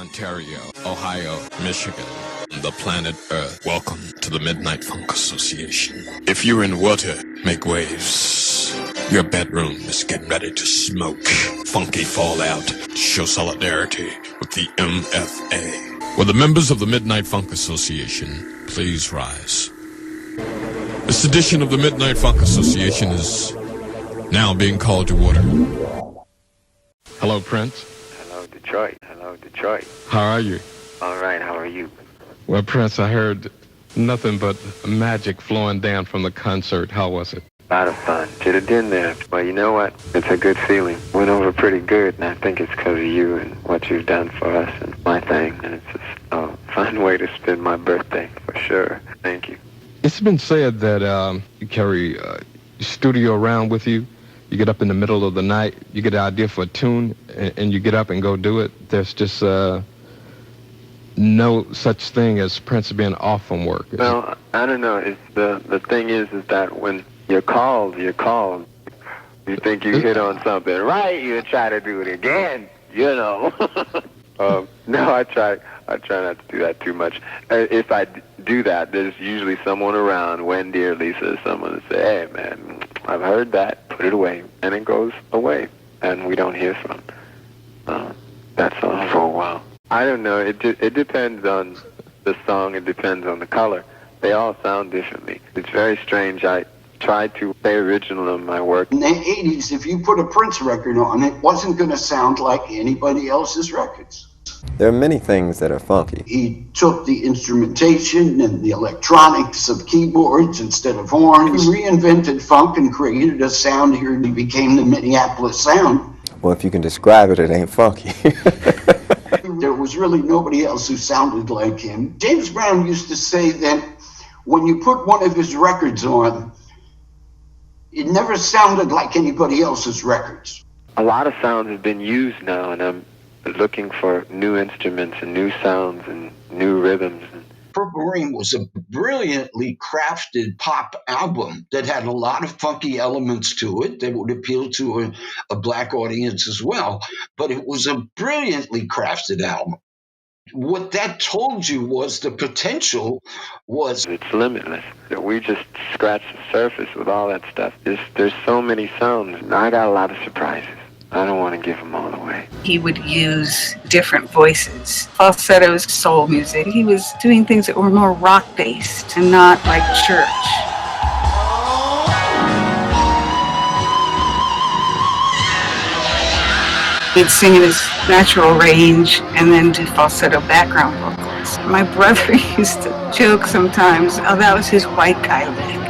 Ontario, Ohio, Michigan, the planet Earth. Welcome to the Midnight Funk Association. If you're in water, make waves. Your bedroom is getting ready to smoke. Funky fallout. Show solidarity with the MFA. Will the members of the Midnight Funk Association please rise? This edition of the Midnight Funk Association is now being called to order. Hello, Prince. Hello, Detroit. Hello, Detroit. How are you? All right, how are you? Well, Prince, I heard nothing but magic flowing down from the concert. How was it? A lot of fun. Should have been there. Well, you know what? It's a good feeling. Went over pretty good, and I think it's because of you and what you've done for us and my thing. And it's just a fun way to spend my birthday, for sure. Thank you. It's been said that you carry your studio around with you. You get up in the middle of the night, you get an idea for a tune, and you get up and go do it. There's just no such thing as Prince being off from work. Well, I don't know. It's the thing is that when you're called. You think you hit on something right, you try to do it again, you know. No, I try not to do that too much. If I do that, there's usually someone around, Wendy or Lisa, or someone to say, hey, man, I've heard that, put it away. And it goes away, and we don't hear from it. That's all for a while. I don't know. It depends on the song. It depends on the color. They all sound differently. It's very strange. I try to stay original in my work. In the 80s, if you put a Prince record on, it wasn't going to sound like anybody else's records. There are many things that are funky. He took the instrumentation and the electronics of keyboards instead of horns. He reinvented funk and created a sound here, and he became the Minneapolis sound. Well, if you can describe it, it ain't funky. There was really nobody else who sounded like him. James Brown used to say that when you put one of his records on, it never sounded like anybody else's records. A lot of sounds have been used now, and I'm looking for new instruments and new sounds and new rhythms. Purple Rain was a brilliantly crafted pop album that had a lot of funky elements to it that would appeal to a black audience as well. But it was a brilliantly crafted album. What that told you was the potential was... It's limitless. We just scratched the surface with all that stuff. There's so many sounds. I got a lot of surprises. I don't want to give them all away. He would use different voices, falsettos, soul music. He was doing things that were more rock-based and not like church. He'd sing in his natural range and then do falsetto background vocals. My brother used to joke sometimes, oh, that was his white guy lick.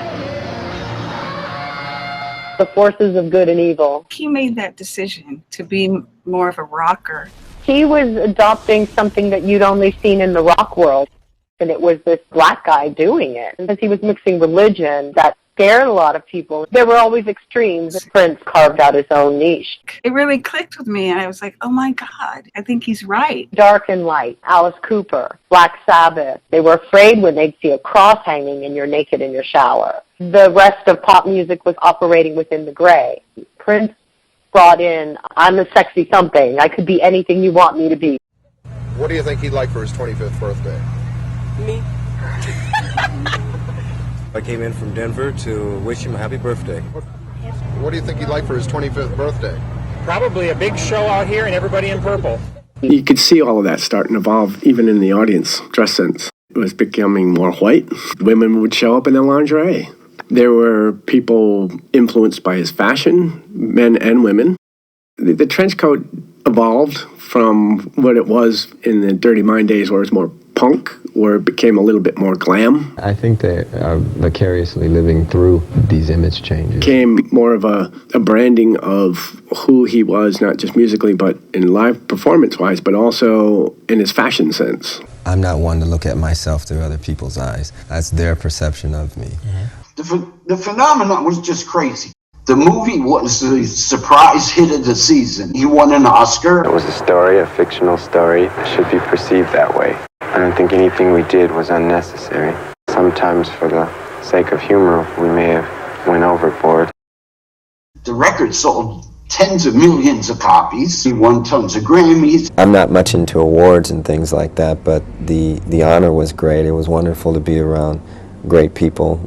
The forces of good and evil. He made that decision to be more of a rocker. He was adopting something that you'd only seen in the rock world, and it was this black guy doing it. Because he was mixing religion, that scared a lot of people. There were always extremes. Prince carved out his own niche. It really clicked with me, and I was like, oh my God, I think he's right. Dark and Light, Alice Cooper, Black Sabbath. They were afraid when they'd see a cross hanging and you're naked in your shower. The rest of pop music was operating within the gray. Prince brought in, I'm a sexy something. I could be anything you want me to be. What do you think he'd like for his 25th birthday? Me. I came in from Denver to wish him a happy birthday. What do you think he'd like for his 25th birthday? Probably a big show out here and everybody in purple. You could see all of that starting to evolve even in the audience dress sense. It was becoming more white. Women would show up in their lingerie. There were people influenced by his fashion, men and women. The trench coat evolved from what it was in the Dirty Mind days, where it was more punk, where it became a little bit more glam. I think they are vicariously living through these image changes. Became more of a branding of who he was, not just musically, but in live performance-wise, but also in his fashion sense. I'm not one to look at myself through other people's eyes. That's their perception of me. The phenomenon was just crazy. The movie was the surprise hit of the season. He won an Oscar. It was a story, a fictional story. It should be perceived that way. I don't think anything we did was unnecessary. Sometimes for the sake of humor, we may have went overboard. The record sold tens of millions of copies. He won tons of Grammys. I'm not much into awards and things like that, but the honor was great. It was wonderful to be around great people,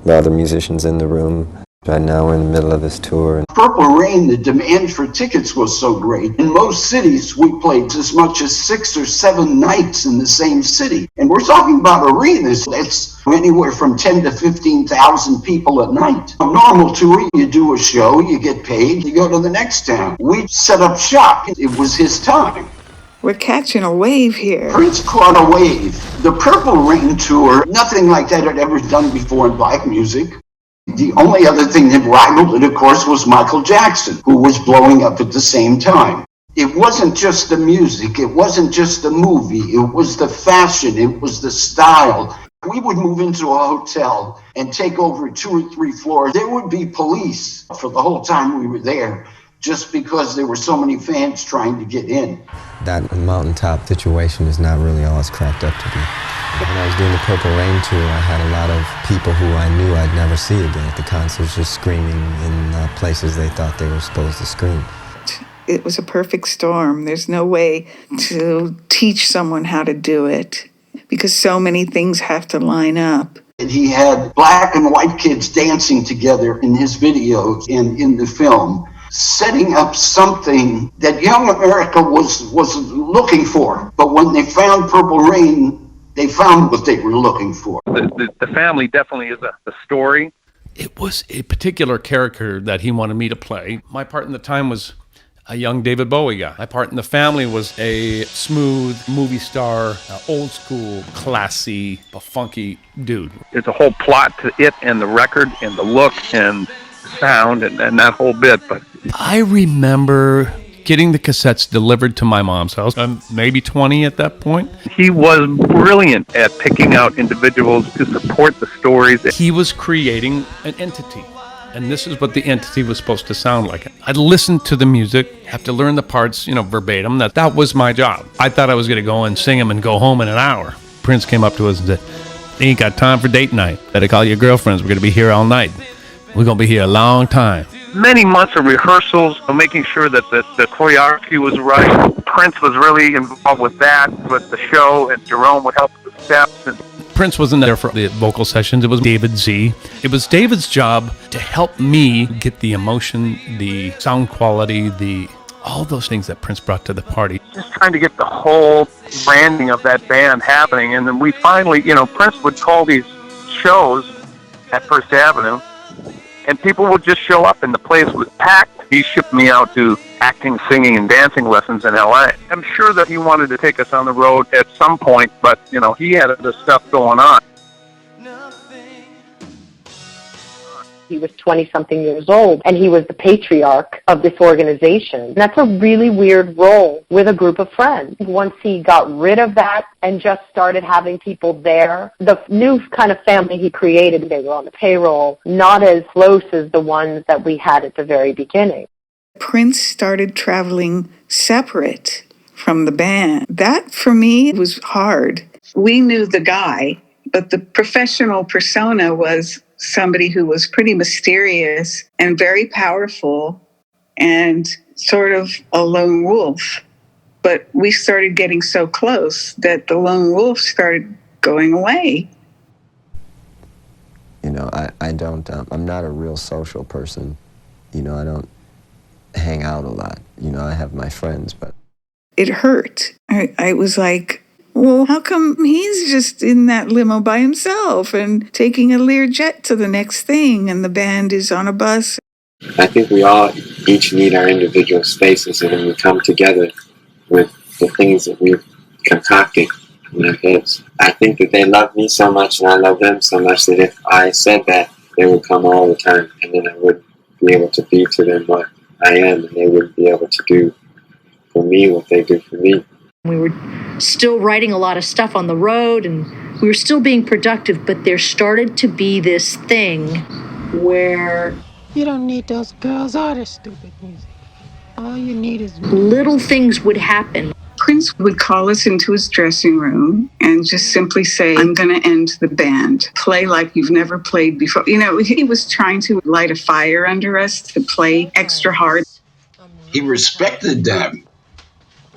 the other musicians in the room. Right now we're in the middle of this tour. Purple Rain, the demand for tickets was so great. In most cities, we played as much as 6 or 7 nights in the same city. And we're talking about arenas that's anywhere from 10 to 15,000 people a night. A normal tour, you do a show, you get paid, you go to the next town. We set up shop. It was his time. We're catching a wave here. Prince caught a wave. The Purple Rain tour, nothing like that had ever done before in black music. The only other thing that rivaled it, of course, was Michael Jackson, who was blowing up at the same time. It wasn't just the music, it wasn't just the movie, it was the fashion, it was the style. We would move into a hotel and take over 2 or 3 floors. There would be police for the whole time we were there, just because there were so many fans trying to get in. That mountaintop situation is not really all it's cracked up to be. When I was doing the Purple Rain tour, I had a lot of people who I knew I'd never see again at the concerts, just screaming in places they thought they were supposed to scream. It was a perfect storm. There's no way to teach someone how to do it because so many things have to line up. He had black and white kids dancing together in his videos and in the film, setting up something that young America was looking for. But when they found Purple Rain, they found what they were looking for. The family definitely is a story. It was a particular character that he wanted me to play. My part in the time was a young David Bowie guy. My part in the family was a smooth movie star, old school, classy, but funky dude. There's a whole plot to it and the record and the look and the sound and that whole bit. But I remember getting the cassettes delivered to my mom's house. I'm maybe 20 at that point. He was brilliant at picking out individuals to support the stories. He was creating an entity, and this is what the entity was supposed to sound like. I'd listen to the music, have to learn the parts, verbatim. That was my job. I thought I was going to go and sing them and go home in an hour. Prince came up to us and said, "You ain't got time for date night. Better call your girlfriends. We're going to be here all night. We're going to be here a long time." Many months of rehearsals, making sure that the choreography was right. Prince was really involved with that, with the show, and Jerome would help with the steps. And Prince wasn't there for the vocal sessions. It was David Z. It was David's job to help me get the emotion, the sound quality, all those things that Prince brought to the party. Just trying to get the whole branding of that band happening. And then we finally, Prince would call these shows at First Avenue, and people would just show up and the place was packed. He shipped me out to acting, singing, and dancing lessons in L.A. I'm sure that he wanted to take us on the road at some point, but, he had other stuff going on. He was 20-something years old, and he was the patriarch of this organization. And that's a really weird role with a group of friends. Once he got rid of that and just started having people there, the new kind of family he created, they were on the payroll, not as close as the ones that we had at the very beginning. Prince started traveling separate from the band. That, for me, was hard. We knew the guy, but the professional persona was somebody who was pretty mysterious and very powerful and sort of a lone wolf. But we started getting so close that the lone wolf started going away. I'm not a real social person. I don't hang out a lot. I have my friends, but it hurt. I was like, well, how come he's just in that limo by himself and taking a Learjet to the next thing and the band is on a bus? I think we all each need our individual spaces, and then we come together with the things that we've concocted in our heads. I think that they love me so much and I love them so much that if I said that, they would come all the time, and then I would be able to be to them what I am, and they wouldn't be able to do for me what they do for me. We were still writing a lot of stuff on the road, and we were still being productive, but there started to be this thing where you don't need those girls or their stupid music. All you need is little things would happen. Prince would call us into his dressing room and just simply say, "I'm going to end the band. Play like you've never played before." He was trying to light a fire under us to play extra hard. He respected them.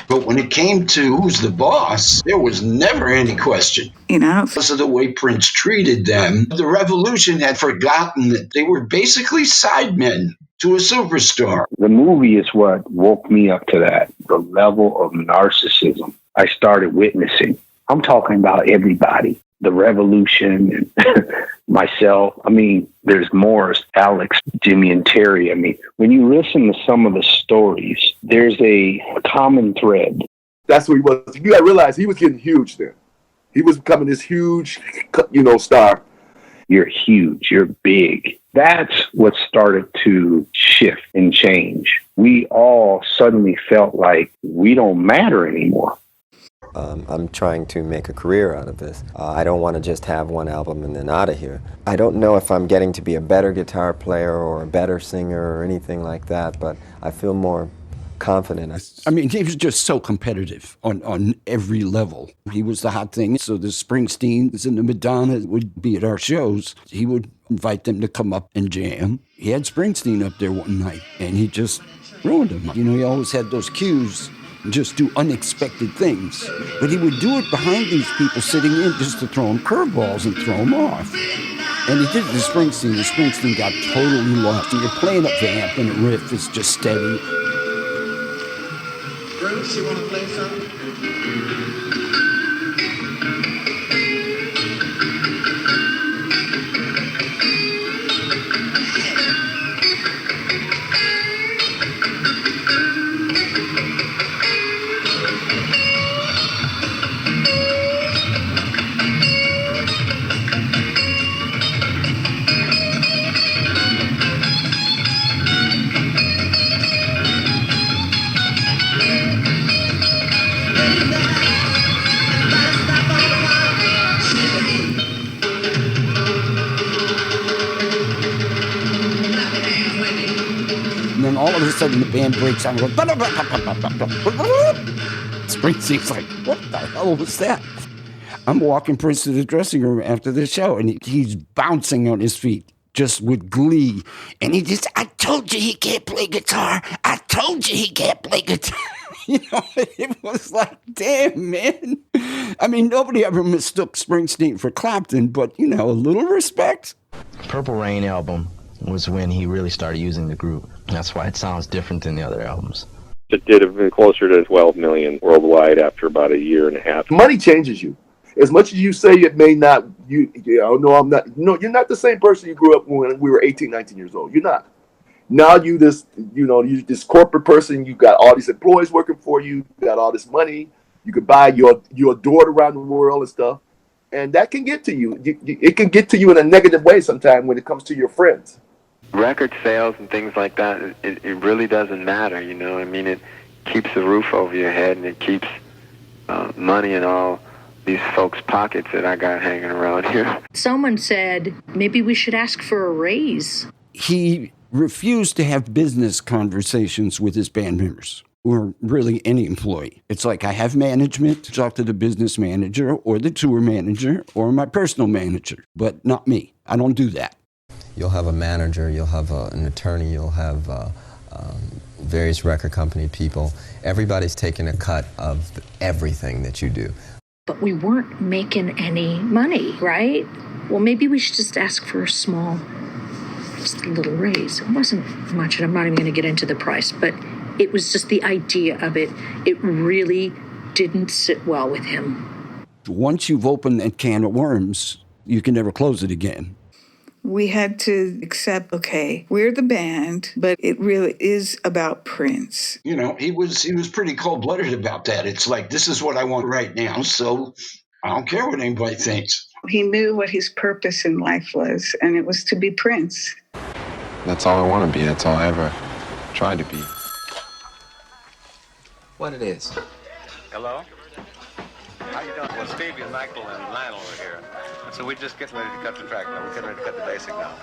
But when it came to who's the boss, there was never any question. Because of the way Prince treated them, the revolution had forgotten that they were basically sidemen to a superstar. The movie is what woke me up to that, the level of narcissism I started witnessing. I'm talking about everybody, the revolution, and myself. I mean, there's Morris, Alex, Jimmy, and Terry. I mean, when you listen to some of the stories, there's a common thread. That's what he was. You got to realize he was getting huge then. He was becoming this huge, star. You're huge. You're big. That's what started to shift and change. We all suddenly felt like we don't matter anymore. I'm trying to make a career out of this. I don't want to just have one album and then out of here. I don't know if I'm getting to be a better guitar player or a better singer or anything like that, but I feel more confident. I mean, he was just so competitive on every level. He was the hot thing. So the Springsteens and the Madonna would be at our shows. He would invite them to come up and jam. He had Springsteen up there one night, and he just ruined him. He always had those cues. Just do unexpected things. But he would do it behind these people sitting in just to throw them curveballs and throw them off. And he did it to Springsteen, and Springsteen got totally lost. And you're playing up the amp, and the riff is just steady. Bruce, you want to play something? And then all of a sudden the band breaks out and goes, Springsteen's like, what the hell was that? I'm walking Prince to the dressing room after the show, and he's bouncing on his feet just with glee. And he just, I told you he can't play guitar. I told you he can't play guitar. It was like, damn, man. I mean, nobody ever mistook Springsteen for Clapton, but, a little respect. Purple Rain album was when he really started using the group. That's why it sounds different than the other albums. It did have been closer to 12 million worldwide after about a year and a half. Money changes you. As much as you say it may not, no, I'm not. No, you're not the same person you grew up when we were 18, 19 years old. You're not. Now you this corporate person. You got all these employees working for you. You got all this money. You could buy your daughter around the world and stuff, and that can get to you. It can get to you in a negative way sometimes when it comes to your friends. Record sales and things like that, it really doesn't matter, I mean, it keeps a roof over your head, and it keeps money in all these folks' pockets that I got hanging around here. Someone said, maybe we should ask for a raise. He refused to have business conversations with his band members, or really any employee. It's like, I have management, talk to the business manager, or the tour manager, or my personal manager, but not me. I don't do that. You'll have a manager, you'll have an attorney, you'll have various record company people. Everybody's taking a cut of everything that you do. But we weren't making any money, right? Well, maybe we should just ask for just a little raise. It wasn't much, and I'm not even going to get into the price, but it was just the idea of it. It really didn't sit well with him. Once you've opened that can of worms, you can never close it again. We had to accept, okay, we're the band, but it really is about Prince. He was pretty cold-blooded about that. It's like, this is what I want right now, so I don't care what anybody thinks. He knew what his purpose in life was, and it was to be Prince. That's all I want to be. That's all I ever tried to be. What it is? Hello? How you doing? Well, Stevie and Michael and Lionel are here. So we're just getting ready to cut the track now. We're getting ready to cut the basic now.